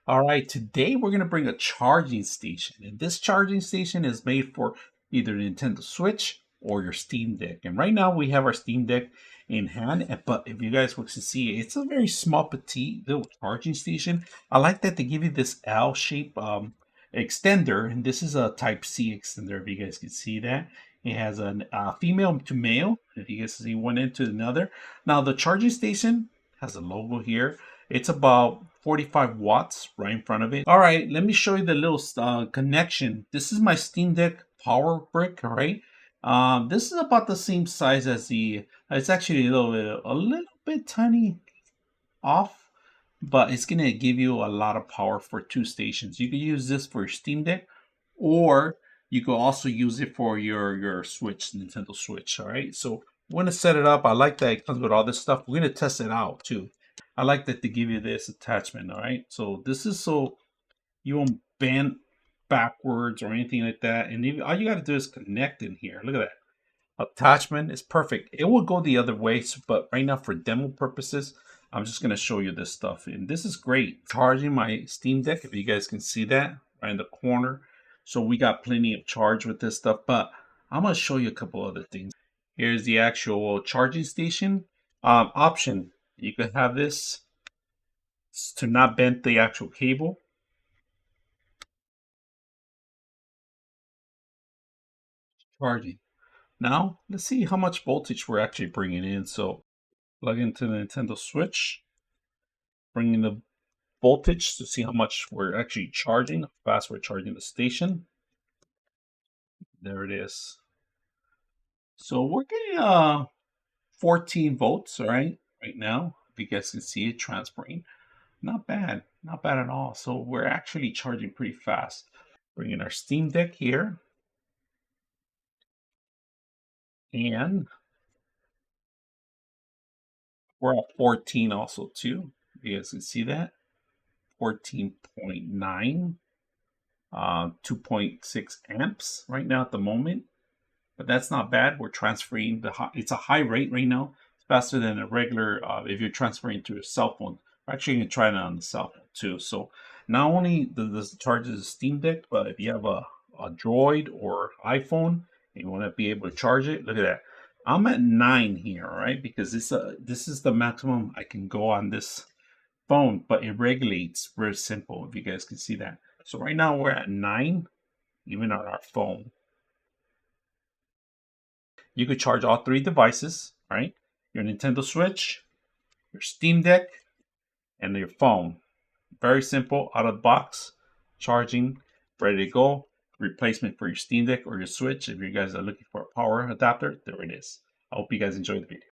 All right, today we're going to bring a charging station. And this charging station is made for either Nintendo Switch or your Steam Deck. And right now we have our Steam Deck in hand. But if you guys want to see, it's a very small, petite little charging station. I like that they give you this L shape extender. And this is a Type C extender, if you guys can see that. It has a female to male, if you guys see one end to another. Now, the charging station has a logo here. It's about 45 watts right in front of it. All right, let me show you the little connection. This is my Steam Deck power brick, all right? This is about the same size as the, it's actually a little bit tiny off, but it's gonna give you a lot of power for two stations. You can use this for your Steam Deck, or you can also use it for your Switch, Nintendo Switch, all right? So we're gonna set it up. I like that it comes with all this stuff. We're gonna test it out too. I like that they give you this attachment, all right? So this is so you won't bend backwards or anything like that. And even, all you got to do is connect in here. Look at that. Attachment is perfect. It will go the other way, but right now for demo purposes, I'm just going to show you this stuff. And this is great. Charging my Steam Deck, if you guys can see that, right in the corner. So we got plenty of charge with this stuff, but I'm going to show you a couple other things. Here's the actual charging station option. You could have this to not bend the actual cable. Charging. Now, let's see how much voltage we're actually bringing in. So plug into the Nintendo Switch, bring in the voltage to see how much we're actually charging, how fast we're charging the station. There it is. So we're getting 14 volts, all right now. If you guys can see it transferring. Not bad, not bad at all. So we're actually charging pretty fast. Bringing our Steam Deck here. And we're at 14 also too. You guys can see that. 14.9, 2.6 amps right now at the moment. But that's not bad. We're transferring it's a high rate right now. It's faster than a regular, if you're transferring to a cell phone. We're actually going to try that on the cell phone too. So not only does it charge the Steam Deck, but if you have a Droid or iPhone and you want to be able to charge it, look at that. I'm at 9 here, all right? Because this is the maximum I can go on this phone, but it regulates very simple, if you guys can see that. So right now we're at 9, even on our phone. You could charge all three devices, right? Your Nintendo Switch, your Steam Deck, and your phone. Very simple, out of the box, charging, ready to go. Replacement for your Steam Deck or your Switch. If you guys are looking for a power adapter, there it is. I hope you guys enjoyed the video.